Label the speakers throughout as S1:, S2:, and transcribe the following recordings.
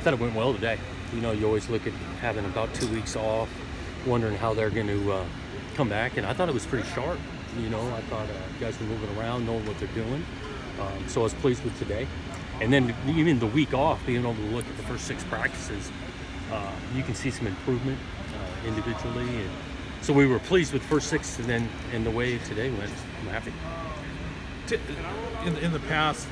S1: thought it went well today. You know, you always look at having about 2 weeks off, wondering how they're going to come back, and I thought it was pretty sharp. You know, I thought guys were moving around, knowing what they're doing. So I was pleased with today. And then even the week off, being able to look at the first 6 practices, you can see some improvement individually. And so we were pleased with the first 6, and then in the way today went, I'm happy.
S2: In the past,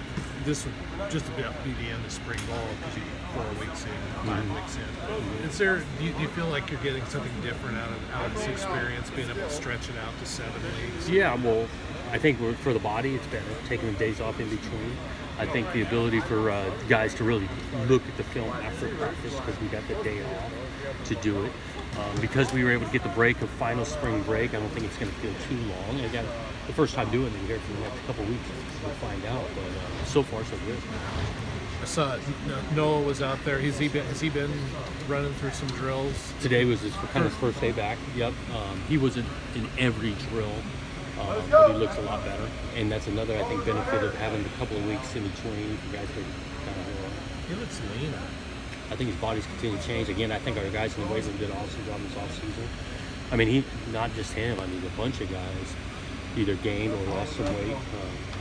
S2: this would just about be the end of spring ball because you 4 weeks in, 5 weeks in. Is there? Do you feel like you're getting something different out of this experience, being able to stretch it out to 7 weeks?
S1: Yeah, well, I think for the body, it's better taking the days off in between. I think the ability for guys to really look at the film after practice, because we got the day off to do it. Because we were able to get the break of final spring break, I don't think it's going to feel too long. Again, the first time doing it here for the next couple of weeks, we'll find out. But so far, so good.
S2: I saw Noah was out there. Has he been running through some drills?
S1: Today was his first day back. Yep. He wasn't in every drill, but he looks a lot better. And that's another, I think, benefit of having a couple of weeks in between for guys to kind of.
S2: He looks leaner.
S1: I think his body's continuing to change. Again, I think our guys in the weight room did an awesome job this offseason. I mean, not just him. I mean, a bunch of guys either gained or lost some weight.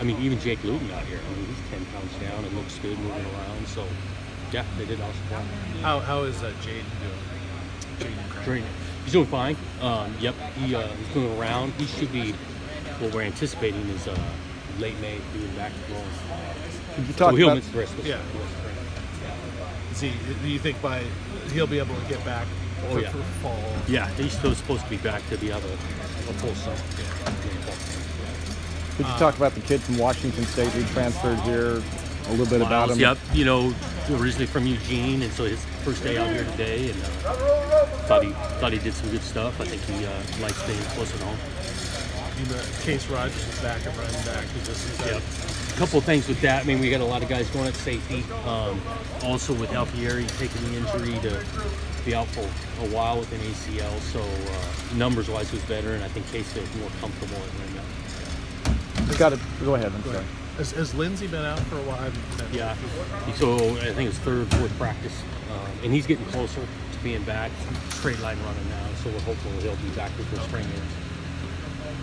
S1: I mean, even Jake Luton out here. I mean, he's 10 pounds down and looks good moving around. So, yeah, they did awesome job.
S2: How is Jaden doing?
S1: Jaden, he's doing fine. Yep, he's going around. He should be. What we're anticipating is late May being back to going.
S3: Could you talk
S1: he'll
S3: about?
S1: miss the rest of the
S2: Yeah. Do you think he'll be able to get back for fall?
S1: Yeah, he's still supposed to be back to have a full summer.
S3: Could you talk about the kid from Washington State who transferred here? A little bit about him.
S1: Yep, you know, originally from Eugene, and so his first day out here today, and thought he did some good stuff. I think he likes being close at home.
S2: Case Rogers is back and running back.
S1: Yep. A couple of things with that. I mean, we got a lot of guys going at safety. Also with Alfieri taking the injury to be out for a while with an ACL, so numbers-wise was better, and I think Case feels more comfortable at running back.
S3: Got it. Go ahead. I'm sorry.
S2: Has Lindsey been out for a while?
S1: Yeah. So I think it's 3rd, 4th practice, and he's getting closer to being back. Straight line running now, so we're hopeful he'll be back before spring ends.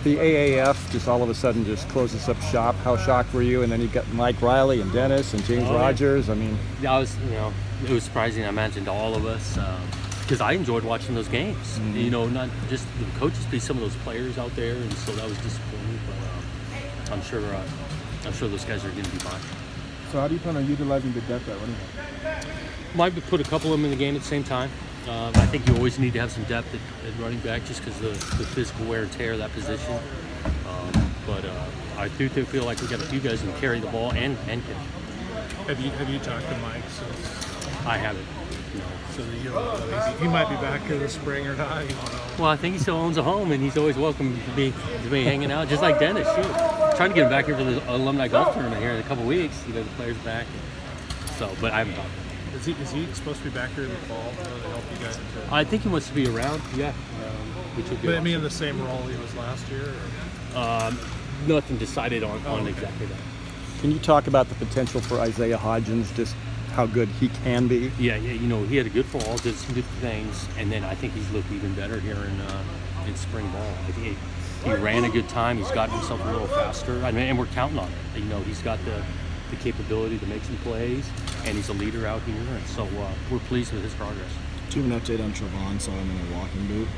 S3: The AAF just all of a sudden just closes up shop. How shocked were you? And then you got Mike Riley and Dennis and James Rogers. I mean,
S1: yeah, it was surprising. I imagine to all of us because I enjoyed watching those games. Mm-hmm. You know, not just the coaches, but some of those players out there, and so that was disappointing. But I'm sure those guys are going to be fine.
S4: So how do you plan on utilizing the depth at running back?
S1: Might put a couple of them in the game at the same time. I think you always need to have some depth at running back just because the physical wear and tear of that position. But I do feel like we got a few guys who can carry the ball and catch.
S2: Have you talked to Mike since?
S1: I haven't. No.
S2: So he might be back in the spring or not. You don't know.
S1: Well, I think he still owns a home, and he's always welcome to be hanging out, just like Dennis. Shoot. Trying to get him back here for the alumni golf tournament here in a couple of weeks. You know, the players back. So, but I haven't talked to him.
S2: Is he supposed to be back here in the fall to help you guys?
S1: I think he wants to be around, yeah. Which would be
S2: awesome. In the same role he was last year?
S1: Nothing decided on exactly that.
S3: Can you talk about the potential for Isaiah Hodgins, just how good he can be?
S1: Yeah, you know, he had a good fall, did some good things, and then I think he's looked even better here in spring ball. I think he ran a good time. He's gotten himself a little faster, and we're counting on it. You know, he's got the capability to make some plays, and he's a leader out here, and so we're pleased with his progress.
S4: Do you have an update on Trevon? Saw him in a walking boot.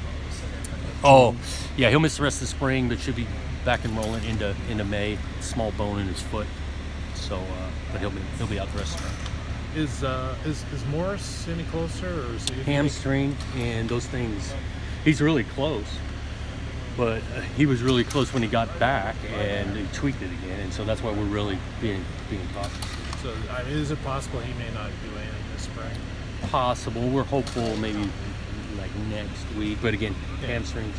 S1: Oh, yeah, he'll miss the rest of the spring, but should be back and rolling into May. Small bone in his foot, so but he'll be out the rest of the spring.
S2: Is Morris any closer, or is he
S1: hamstring and those things? He's really close. But he was really close when he got back, and he tweaked it again, and so that's why we're really being cautious.
S2: So, is it possible he may not do anything this spring?
S1: Possible. We're hopeful maybe like next week, but again, hamstrings.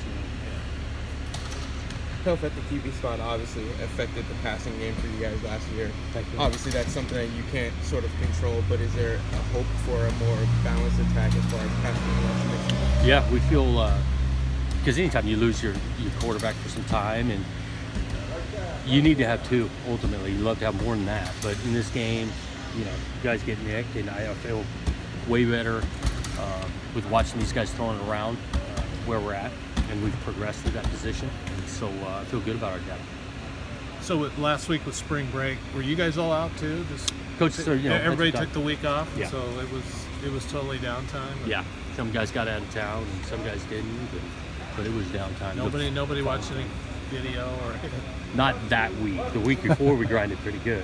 S5: Health at the QB spot obviously affected the passing game for you guys last year. Obviously, that's something that you can't sort of control, but is there a hope for a more balanced attack as far as passing rush?
S1: Yeah, we feel. Because anytime you lose your quarterback for some time, and you need to have 2 ultimately. You'd love to have more than that, but in this game, you know, guys get nicked, and I feel way better with watching these guys throwing it around where we're at, and we've progressed through that position. And so I feel good about our depth.
S2: So last week with spring break, were you guys all out too?
S1: Coach,
S2: everybody took the week off,
S1: yeah.
S2: so it was totally downtime.
S1: Yeah, some guys got out of town, and some guys didn't, but it was downtime.
S2: Nobody watched any video or
S1: not that week. The week before we grinded pretty good,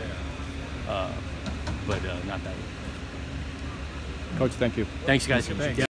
S1: but not that week.
S3: Coach, thank you.
S1: Thanks, guys.
S2: Thanks.
S1: Yeah.